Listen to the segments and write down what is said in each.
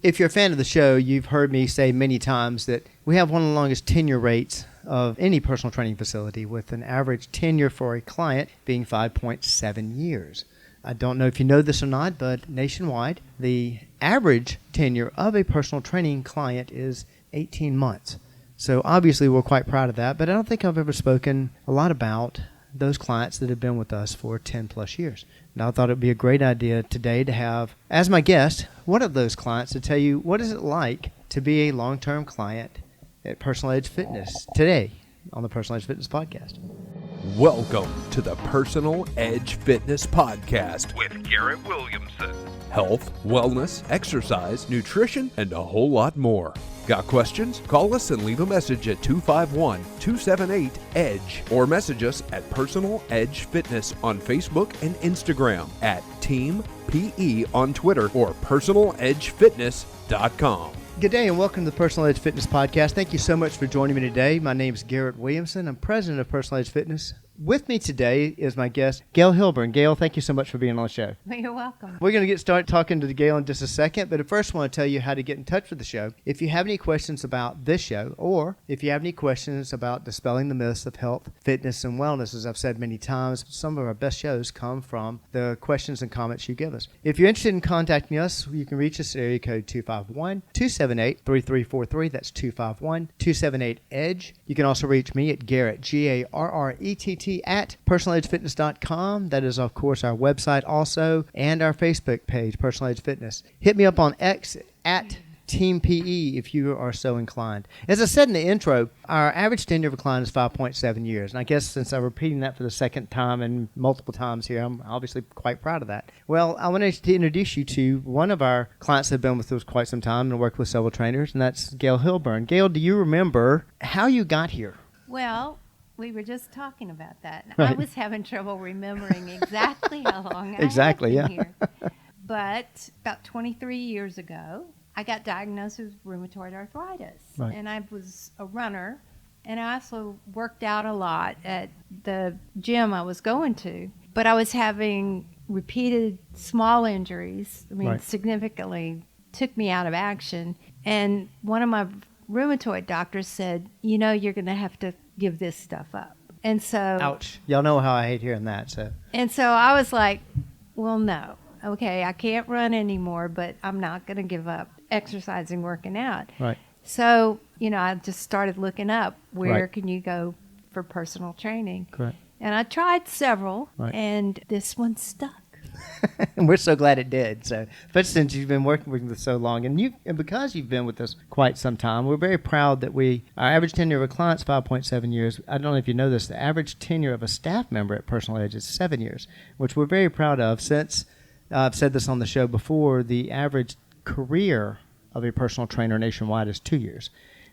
If you're a fan of the show, you've heard me say many times that we have one of the longest tenure rates of any personal training facility, with an average tenure for a client being 5.7 years. I don't know if you know this or not, but nationwide, the average tenure of a personal training client is 18 months. So obviously we're quite proud of that, but I don't think I've ever spoken a lot about those clients that have been with us for 10 plus years. And I thought it would be a great idea today to have, as my guest, one of those clients to tell you what is it like to be a long-term client at Personal Edge Fitness today on the Personal Edge Fitness Podcast. Welcome to the Personal Edge Fitness Podcast with Garrett Williamson. Health, wellness, exercise, nutrition, and a whole lot more. Got questions? Call us and leave a message at 251-278-EDGE or message us at Personal Edge Fitness on Facebook and Instagram, at Team PE on Twitter, or personaledgefitness.com. Good day and welcome to the Personal Edge Fitness Podcast. Thank you so much for joining me today. My name is Garrett Williamson. I'm president of Personal Edge Fitness. With me today is my guest, Gayle Hilburn. Gayle, thank you so much for being on the show. Well, you're welcome. We're going to get started talking to Gayle in just a second, but first I want to tell you how to get in touch with the show. If you have any questions about this show, or if you have any questions about dispelling the myths of health, fitness, and wellness, as I've said many times, some of our best shows come from the questions and comments you give us. If you're interested in contacting us, you can reach us at area code 251-278-3343. That's 251-278-EDGE. You can also reach me at Garrett, Garrett, at personaledgefitness.com. That is, of course, our website also, and our Facebook page, Personal Edge Fitness. Hit me up on X at Team PE if you are so inclined. As I said in the intro, our average tenure of a client is 5.7 years. And I guess since I'm repeating that for the second time and multiple times here, I'm obviously quite proud of that. Well, I wanted to introduce you to one of our clients that have been with us quite some time and worked with several trainers, and that's Gayle Hilburn. Gayle, do you remember how you got here? Well, we were just talking about that. Right. I was having trouble remembering exactly how long I Exactly, had been yeah. here. But about 23 years ago, I got diagnosed with rheumatoid arthritis. Right. And I was a runner, and I also worked out a lot at the gym I was going to. But I was having repeated small injuries, Right. significantly took me out of action. And one of my rheumatoid doctors said, you know, you're going to have to give this stuff up. And so Ouch. Y'all know how I hate hearing that. So I was like, well, no. Okay, I can't run anymore, but I'm not going to give up exercising, working out. Right. So, I just started looking up where Right. can you go for personal training. Correct. And I tried several, Right. and this one stuck. And we're so glad it did. So, especially since you've been working with us so long, and because you've been with us quite some time, we're very proud that our average tenure of a client is 5.7 years. I don't know if you know this, the average tenure of a staff member at Personal Edge is 7 years, which we're very proud of. Since I've said this on the show before, the average career of a personal trainer nationwide is 2 years.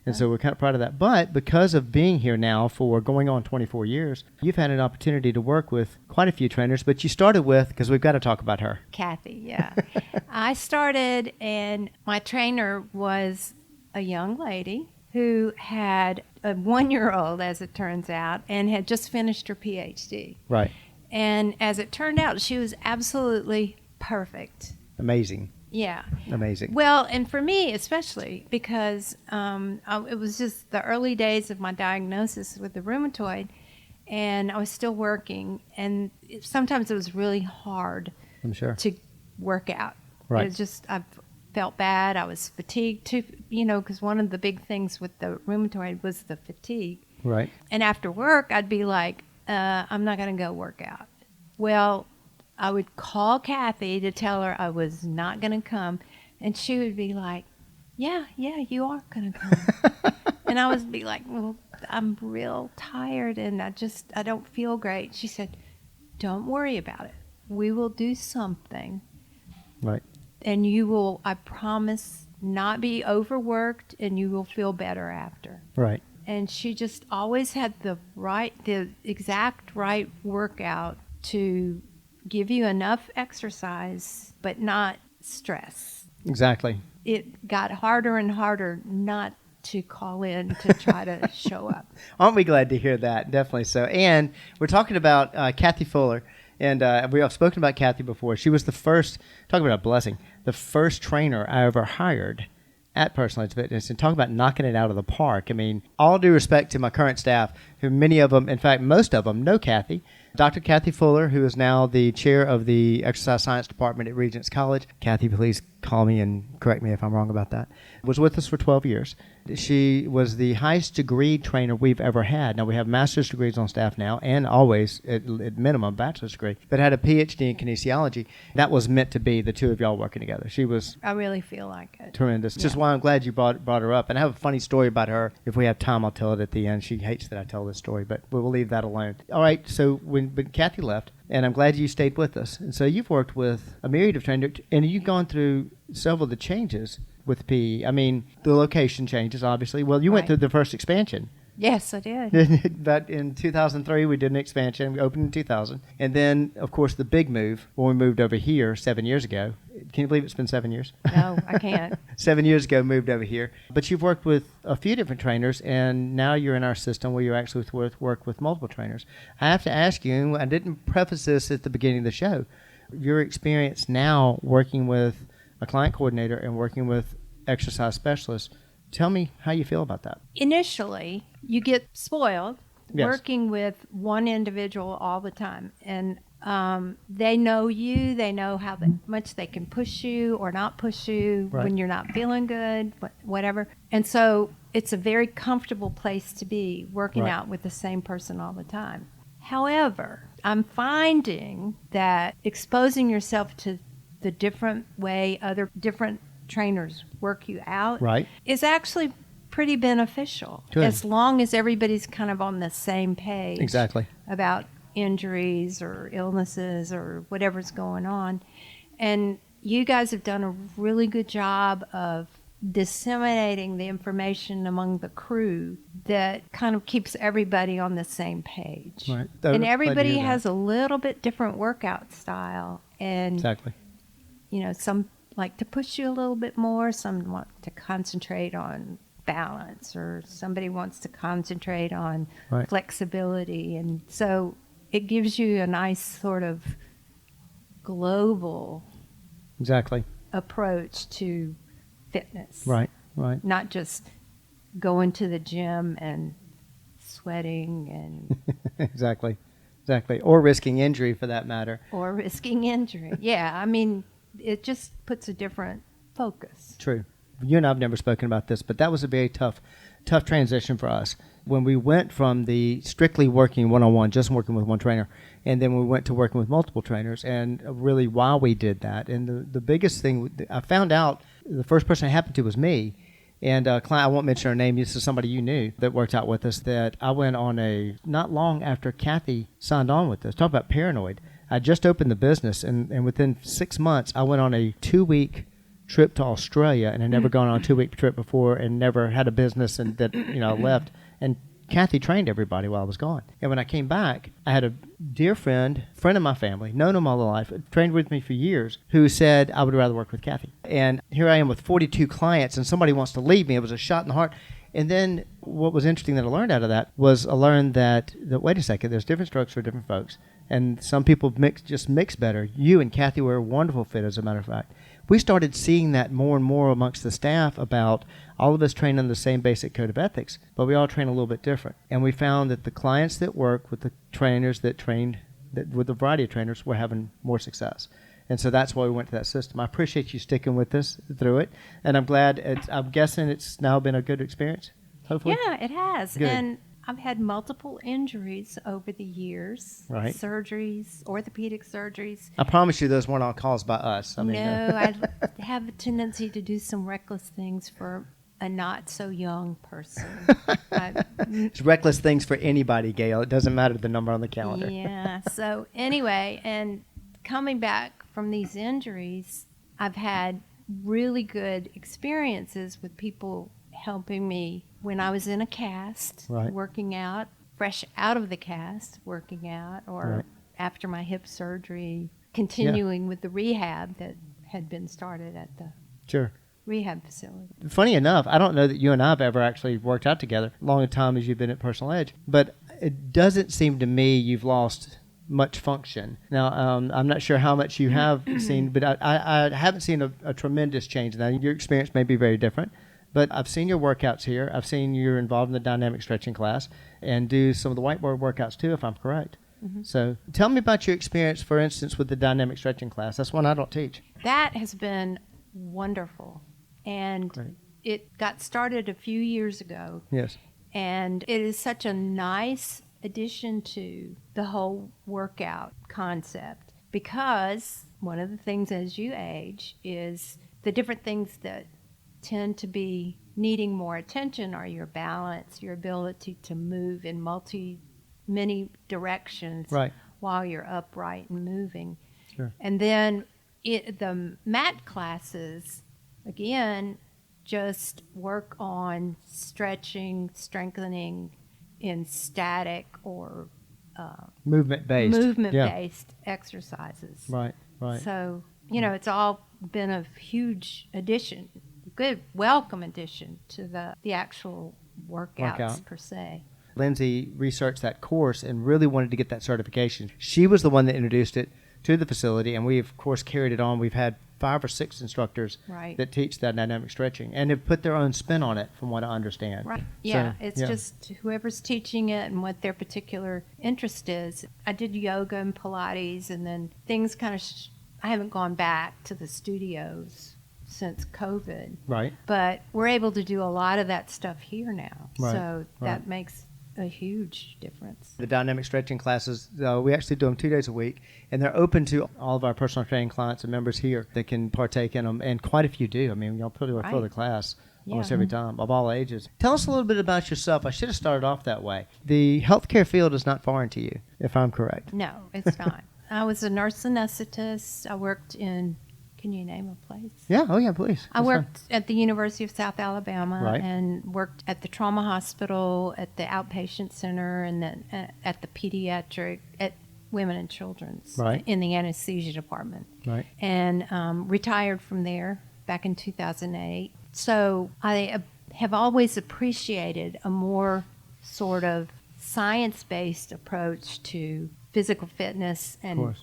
And so we're kind of proud of that. But because of being here now for going on 24 years, you've had an opportunity to work with quite a few trainers. But you started with, because we've got to talk about her. Kathy, yeah. I started, and my trainer was a young lady who had a 1-year-old, as it turns out, and had just finished her PhD. Right. And as it turned out, she was absolutely perfect. Amazing. Yeah. Amazing. Well, and for me especially, because it was just the early days of my diagnosis with the rheumatoid, and I was still working, and sometimes it was really hard I'm sure. to work out. Right. It was just, I felt bad. I was fatigued too, because one of the big things with the rheumatoid was the fatigue. Right. And after work, I'd be like, I'm not going to go work out. Well, I would call Kathy to tell her I was not going to come, and she would be like, yeah, you are going to come. And I would be like, well, I'm real tired, and I don't feel great. She said, don't worry about it. We will do something. Right. And you will, I promise, not be overworked, and you will feel better after. Right. And she just always had the exact right workout to give you enough exercise, but not stress. Exactly. It got harder and harder not to call in to try to show up. Aren't we glad to hear that? Definitely so. And we're talking about Kathy Fuller. And we have spoken about Kathy before. She was the first, talking about a blessing, the first trainer I ever hired at Personal Edge Fitness, and talk about knocking it out of the park. I mean, all due respect to my current staff, who many of them, in fact, most of them know Kathy. Dr. Kathy Fuller, who is now the chair of the Exercise Science Department at Regents College. Kathy, please call me and correct me if I'm wrong about that. Was with us for 12 years. She was the highest degree trainer we've ever had. Now, we have master's degrees on staff now, and always, at minimum, bachelor's degree, but had a PhD in kinesiology. That was meant to be the two of y'all working together. She was I really feel like it. tremendous. Yeah. Just why I'm glad you brought her up. And I have a funny story about her. If we have time, I'll tell it at the end. She hates that I tell this story, but we'll leave that alone. All right, so when Kathy left, and I'm glad you stayed with us. And so you've worked with a myriad of trainers, and you've gone through several of the changes with PE. I mean, the location changes, obviously. Well, you went Right. through the first expansion. Yes, I did. But in 2003, we did an expansion. We opened in 2000. And then, of course, the big move when we moved over here 7 years ago. Can you believe it's been 7 years? No, I can't. 7 years ago, moved over here. But you've worked with a few different trainers, and now you're in our system where you actually work with multiple trainers. I have to ask you, and I didn't preface this at the beginning of the show, your experience now working with a client coordinator and working with exercise specialists. Tell me how you feel about that. Initially, you get spoiled Yes. working with one individual all the time. And they know you. They know how much they can push you or not push you Right. when you're not feeling good, whatever. And so it's a very comfortable place to be, working Right. out with the same person all the time. However, I'm finding that exposing yourself to the different way other different trainers work you out Right. is actually pretty beneficial. Good. As long as everybody's kind of on the same page Exactly. about injuries or illnesses or whatever's going on. And you guys have done a really good job of disseminating the information among the crew that kind of keeps everybody on the same page. Right. And Glad to everybody hear that. has a little bit different workout style. And Exactly. you know, some like to push you a little bit more, some want to concentrate on balance, or somebody wants to concentrate on Right. flexibility. And so it gives you a nice sort of global Exactly. approach to fitness. Right. Right. Not just going to the gym and sweating and Exactly. Exactly. Or risking injury for that matter. or risking injury. Yeah, I mean, it just puts a different focus. True. You and I have never spoken about this, but that was a very tough transition for us. When we went from the strictly working one-on-one, just working with one trainer, and then we went to working with multiple trainers, and really why we did that. And the biggest thing, I found out, the first person it happened to was me. And a client, I won't mention her name, this is somebody you knew that worked out with us, that I went on not long after Kathy signed on with us. Talk about paranoid. I just opened the business, and within 6 months, I went on a 2-week trip to Australia, and I'd never gone on a 2-week trip before, and never had a business, and that left. And Kathy trained everybody while I was gone. And when I came back, I had a dear friend of my family, known him all my life, trained with me for years, who said I would rather work with Kathy. And here I am with 42 clients, and somebody wants to leave me. It was a shot in the heart. And then what was interesting that I learned out of that was I learned that wait a second, there's different strokes for different folks. And some people just mix better. You and Kathy were a wonderful fit, as a matter of fact. We started seeing that more and more amongst the staff about all of us train on the same basic code of ethics, but we all train a little bit different. And we found that the clients that work with the trainers that trained, with a variety of trainers, were having more success. And so that's why we went to that system. I appreciate you sticking with us through it. And I'm glad, I'm guessing it's now been a good experience, hopefully? Yeah, it has. Good. And I've had multiple injuries over the years. Right. Surgeries, orthopedic surgeries. I promise you those weren't all caused by us. No, I have a tendency to do some reckless things for a not so young person. It's reckless things for anybody, Gayle. It doesn't matter the number on the calendar. Yeah. So anyway, and coming back from these injuries, I've had really good experiences with people helping me when I was in a cast, Right. working out, fresh out of the cast, working out, or Right. after my hip surgery, continuing with the rehab that had been started at the Sure. rehab facility. Funny enough, I don't know that you and I have ever actually worked out together, long a time as you've been at Personal Edge, but it doesn't seem to me you've lost much function. Now, I'm not sure how much you have seen, but I haven't seen a tremendous change. Now, your experience may be very different, but I've seen your workouts here. I've seen you're involved in the dynamic stretching class and do some of the whiteboard workouts too, if I'm correct. So tell me about your experience, for instance, with the dynamic stretching class. That's one I don't teach. That has been wonderful. And Great. it got started a few years ago. Yes. And it is such a nice addition to the whole workout concept, because one of the things as you age is the different things that tend to be needing more attention are your balance, your ability to move in many directions Right. while you're upright and moving. Sure. And then the mat classes, again, just work on stretching, strengthening in static or movement-based exercises. Right, right. So, it's all been a huge addition, good welcome addition to the actual workouts per se. Lindsay researched that course and really wanted to get that certification. She was the one that introduced it to the facility, and we, of course, carried it on. We've had 5 or 6 instructors that teach that dynamic stretching and have put their own spin on it, from what I understand. Right. Yeah, So, it's just whoever's teaching it and what their particular interest is. I did yoga and Pilates, and then things kind of I haven't gone back to the studios since COVID. Right. But we're able to do a lot of that stuff here now. Right, So that makes a huge difference. The dynamic stretching classes, we actually do them 2 days a week, and they're open to all of our personal training clients and members here that can partake in them, and quite a few do. I mean, y'all pretty well fill the class almost every time, of all ages. Tell us a little bit about yourself. I should have started off that way. The healthcare field is not foreign to you, if I'm correct. No, it's not. I was a nurse anesthetist. I worked in, can you name a place? Yeah, oh yeah, please. I worked at the University of South Alabama and worked at the trauma hospital, at the outpatient center, and then at the pediatric, at Women and Children's, in the anesthesia department. Right. And retired from there back in 2008. So I have always appreciated a more sort of science-based approach to physical fitness and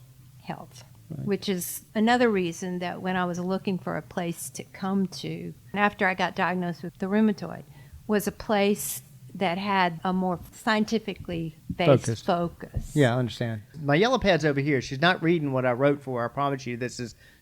health. Right. Which is another reason that when I was looking for a place to come to, after I got diagnosed with the rheumatoid, was a place that had a more scientifically based focus. Yeah, I understand. My yellow pad's over here. She's not reading what I wrote for her. I promise you,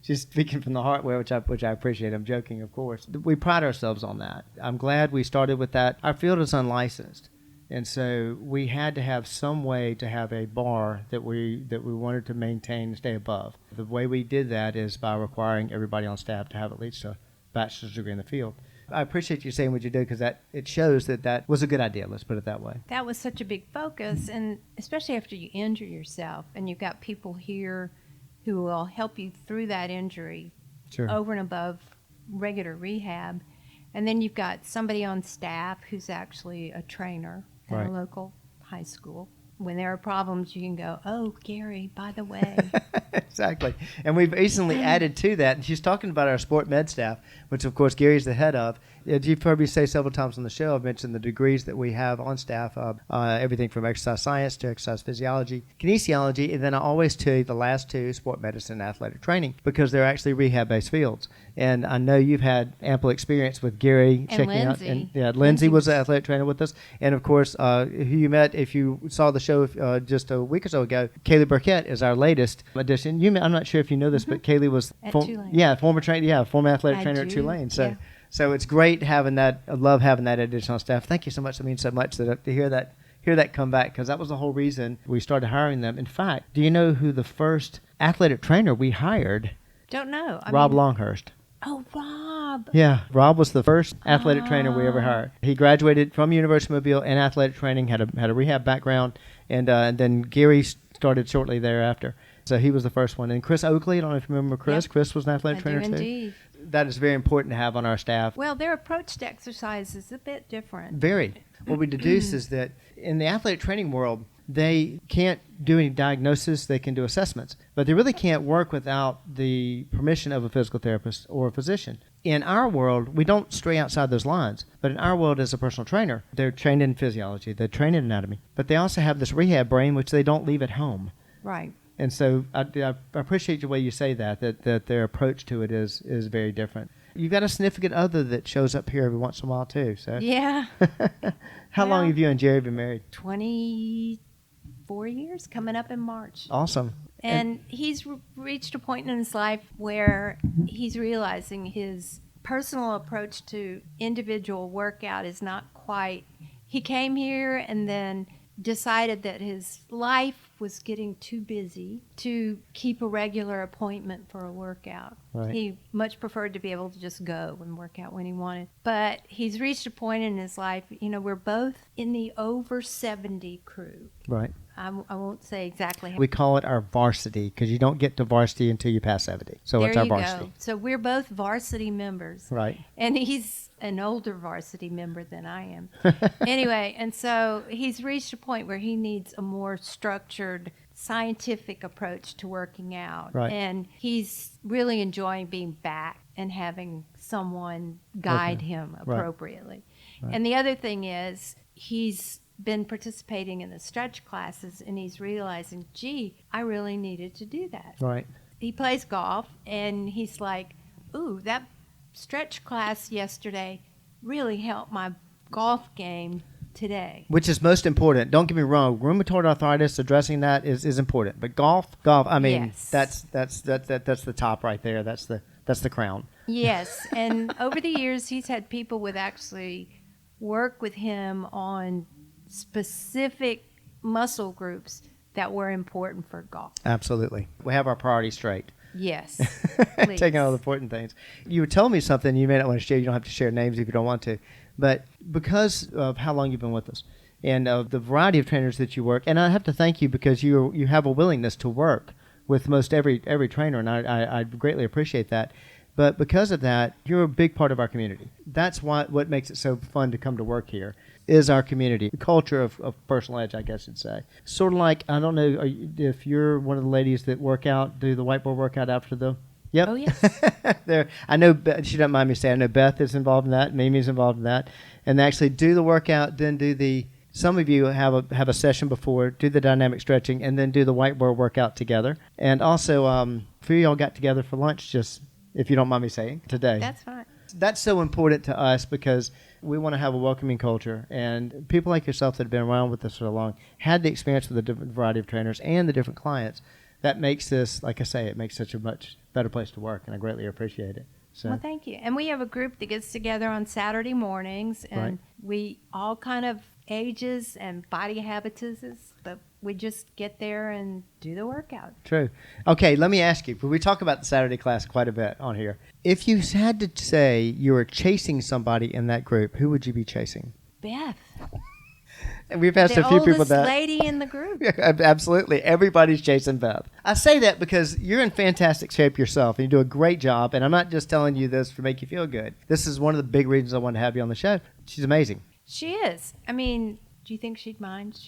she's speaking from the heart, which I appreciate. I'm joking, of course. We pride ourselves on that. I'm glad we started with that. Our field is unlicensed. And so we had to have some way to have a bar that we wanted to maintain and stay above. The way we did that is by requiring everybody on staff to have at least a bachelor's degree in the field. I appreciate you saying what you did, because it shows that was a good idea. Let's put it that way. That was such a big focus, and especially after you injure yourself, and you've got people here who will help you through that injury over and above regular rehab. And then you've got somebody on staff who's actually a trainer at a local high school. When there are problems, you can go, oh, Gary, by the way. Exactly. And we've recently added to that, and she's talking about our sport med staff, which, of course, Gary's the head of. As you've heard me say several times on the show, I've mentioned the degrees that we have on staff, everything from exercise science to exercise physiology, kinesiology, and then I always tell you the last 2, sport medicine and athletic training, because they're actually rehab-based fields. And I know you've had ample experience with Gary and checking Lindsay. out. And Lindsay was the athletic trainer with us. And, of course, who you met, if you saw the show just a week or so ago, Kaylee Burkett is our latest addition. I'm not sure if you know this, but Kaylee was former athletic trainer at Tulane. So it's great having that. I love having that additional staff. Thank you so much. It means so much to hear that come back, because that was the whole reason we started hiring them. In fact, do you know who the first athletic trainer we hired? Don't know. Rob Longhurst. Oh, Rob. Yeah, Rob was the first athletic trainer we ever hired. He graduated from University of Mobile in athletic training, had a rehab background, and then Gary started shortly thereafter. So he was the first one. And Chris Oakley, I don't know if you remember Chris. Yep. Chris was an athletic trainer too. Indeed. That is very important to have on our staff. Well, their approach to exercise is a bit different. Very. What we deduce is that in the athletic training world, they can't do any diagnosis. They can do assessments, but they really can't work without the permission of a physical therapist or a physician. In our world, we don't stray outside those lines, but in our world as a personal trainer, they're trained in physiology, they're trained in anatomy, but they also have this rehab brain, which they don't leave at home. Right. And so I appreciate the way you say that their approach to it is very different. You've got a significant other that shows up here every once in a while too. So Yeah. How long Well, have you and Jerry been married? 24 years, coming up in March. Awesome. And he's reached a point in his life where he's realizing his personal approach to individual workout is not quite. He came here and then decided that his life was getting too busy to keep a regular appointment for a workout. Right. He much preferred to be able to just go and work out when he wanted. But he's reached a point in his life, we're both in the over 70 crew. Right. I won't say exactly how. We call it our varsity because you don't get to varsity until you pass 70. So it's our varsity. Go. So we're both varsity members. Right. And he's an older varsity member than I am. Anyway, and so he's reached a point where he needs a more structured, scientific approach to working out. Right. And he's really enjoying being back and having someone guide him appropriately. Right. And the other thing is he's been participating in the stretch classes, and he's realizing, gee, I really needed to do that. Right. He plays golf, and he's like, ooh, that stretch class yesterday really helped my golf game today. Which is most important. Don't get me wrong. Rheumatoid arthritis, addressing that is important. But golf. I mean, Yes. that's the top right there. That's the crown. Yes, and over the years, he's had people with actually work with him on specific muscle groups that were important for golf. Absolutely. We have our priorities straight. Yes. Please. Taking all the important things. You were telling me something you may not want to share. You don't have to share names if you don't want to. But because of how long you've been with us and of the variety of trainers that you work, and I have to thank you because you have a willingness to work with most every trainer, and I greatly appreciate that. But because of that, you're a big part of our community. That's what makes it so fun to come to work here, is our community, the culture of Personal Edge, I guess you'd say. Sort of like, I don't know if you're one of the ladies that do the whiteboard workout after the... Yep. Oh, yes. I know, she doesn't mind me saying, I know Beth is involved in that, Mimi's involved in that, and they actually do the workout, then some of you have a session before, do the dynamic stretching, and then do the whiteboard workout together. And also, a few of y'all got together for lunch, just if you don't mind me saying, today. That's fine. That's so important to us because we want to have a welcoming culture, and people like yourself that have been around with us for long had the experience with the different variety of trainers and the different clients. That makes this, like I say, it makes such a much better place to work, and I greatly appreciate it. So. Well, thank you. And we have a group that gets together on Saturday mornings, and we all kind of ages and body habitus, but we just get there and do the workout. True. Okay, let me ask you, we talk about the Saturday class quite a bit on here. If you had to say you were chasing somebody in that group, who would you be chasing? Beth. And we've asked a few people that. The oldest lady in the group. Absolutely. Everybody's chasing Beth. I say that because you're in fantastic shape yourself, and you do a great job, and I'm not just telling you this to make you feel good. This is one of the big reasons I want to have you on the show. She's amazing. She is. I mean, do you think she'd mind?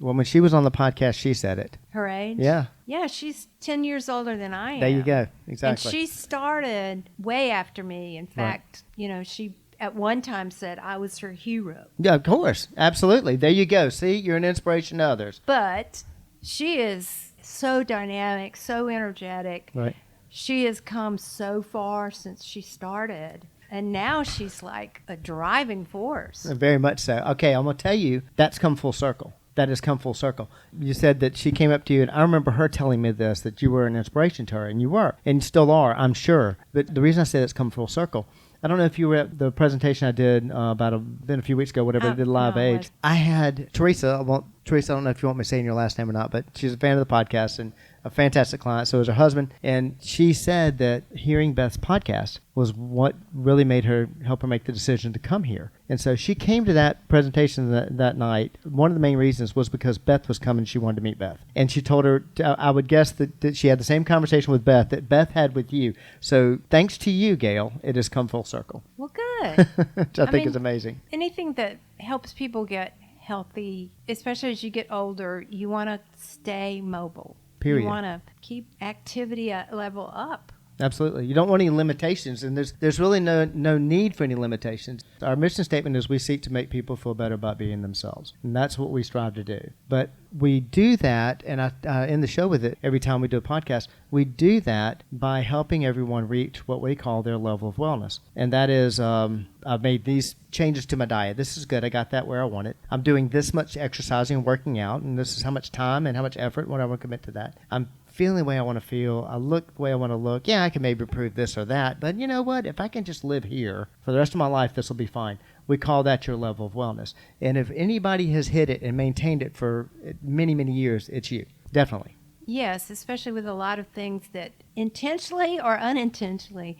Well, when she was on the podcast, she said it. Her age? Yeah. Yeah, she's 10 years older than I am. There you go. Exactly. And she started way after me. In fact, she at one time said I was her hero. Yeah, of course. Absolutely. There you go. See, you're an inspiration to others. But she is so dynamic, so energetic. Right. She has come so far since she started. And now she's like a driving force. Very much so. Okay, I'm going to tell you, that's come full circle. That has come full circle. You said that she came up to you, and I remember her telling me this, that you were an inspiration to her, and you were, and you still are, I'm sure. But the reason I say it's come full circle, I don't know if you were at the presentation I did been a few weeks ago, whatever, I did Live Age. I had Teresa, I don't know if you want me saying your last name or not, but she's a fan of the podcast and a fantastic client. So is her husband. And she said that hearing Beth's podcast was what really made her help her make the decision to come here. And so she came to that presentation that night. One of the main reasons was because Beth was coming. She wanted to meet Beth. And she told her, I would guess that she had the same conversation with Beth that Beth had with you. So thanks to you, Gayle, it has come full circle. Well, good. Which I think is amazing. Anything that helps people get healthy, especially as you get older, you want to stay mobile. Period. You want to keep activity level up. Absolutely. You don't want any limitations, and there's really no need for any limitations. Our mission statement is we seek to make people feel better about being themselves, and that's what we strive to do. But we do that, and I end the show with it every time we do a podcast, we do that by helping everyone reach what we call their level of wellness. And that is, I've made these changes to my diet. This is good. I got that where I want it. I'm doing this much exercising and working out, and this is how much time and how much effort, what I want to commit to that. I'm feeling the way I want to feel. I look the way I want to look. Yeah, I can maybe improve this or that, but you know what? If I can just live here for the rest of my life, this will be fine. We call that your level of wellness. And if anybody has hit it and maintained it for many, many years, it's you. Definitely. Yes, especially with a lot of things that intentionally or unintentionally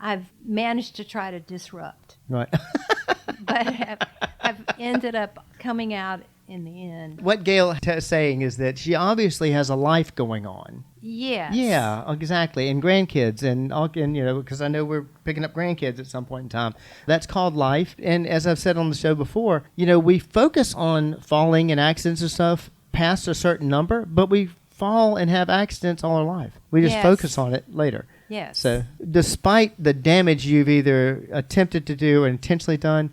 I've managed to try to disrupt. Right. But have ended up coming out in the end. What Gayle is saying is that she obviously has a life going on. Yes. Yeah, exactly. And grandkids and you know, because I know we're picking up grandkids at some point in time. That's called life. And as I've said on the show before, you know, we focus on falling and accidents and stuff past a certain number, but we fall and have accidents all our life. We just focus on it later. Yes. So despite the damage you've either attempted to do or intentionally done,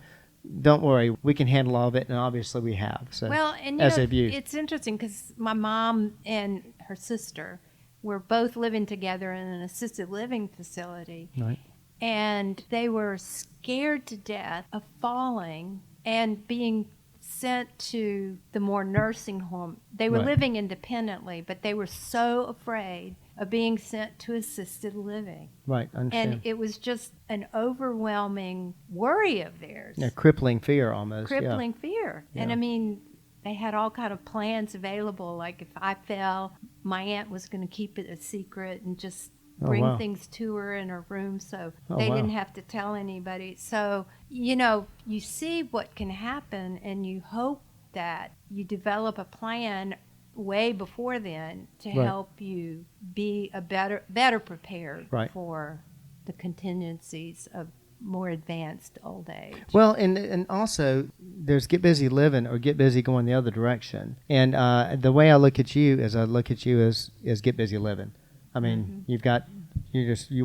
don't worry, we can handle all of it, and obviously we have. So, well, and as you have know, you. it's interesting because my mom and her sister were both living together in an assisted living facility, Right. and they were scared to death of falling and being sent to the more nursing home. They were Right. living independently, but they were so afraid of being sent to assisted living. Right, I understand. And it was just an overwhelming worry of theirs. Yeah, crippling fear almost. Crippling fear. And Yeah. I mean, they had all kind of plans available. Like if I fell, my aunt was going to keep it a secret and just bring wow. things to her in her room so Oh, they wow. didn't have to tell anybody. So, you know, you see what can happen and you hope that you develop a plan way before then to Right. help you be a better prepared Right. for the contingencies of more advanced old age. Well, and also there's get busy living or get busy going the other direction. And the way I look at you is get busy living. I mean, you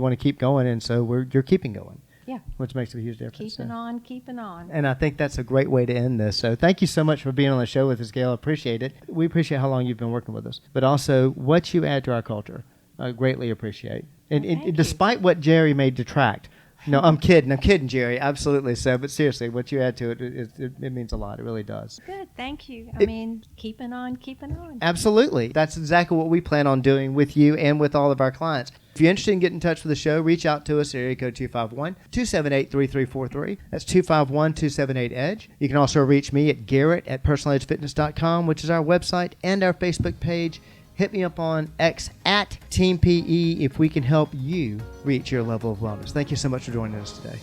want to keep going, and so you're keeping going. Yeah. Which makes a huge difference. Keeping on. And I think that's a great way to end this. So thank you so much for being on the show with us, Gayle. I appreciate it. We appreciate how long you've been working with us, but also what you add to our culture. I greatly appreciate. And Thank you. despite what Jerry may detract. No, I'm kidding, Jerry. Absolutely so. But seriously, what you add to it, it means a lot. It really does. Good, thank you. I mean, keeping on. Absolutely. That's exactly what we plan on doing with you and with all of our clients. If you're interested in getting in touch with the show, reach out to us at area code 251-278-3343. That's 251-278-EDGE. You can also reach me at Garrett@personaledgefitness.com, which is our website and our Facebook page. Hit me up on X at Team PE if we can help you reach your level of wellness. Thank you so much for joining us today.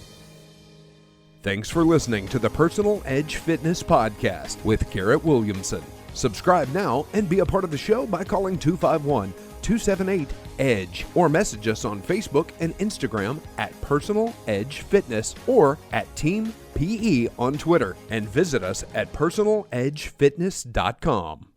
Thanks for listening to the Personal Edge Fitness Podcast with Garrett Williamson. Subscribe now and be a part of the show by calling 251-278-EDGE or message us on Facebook and Instagram at Personal Edge Fitness or at Team PE on Twitter, and visit us at personaledgefitness.com.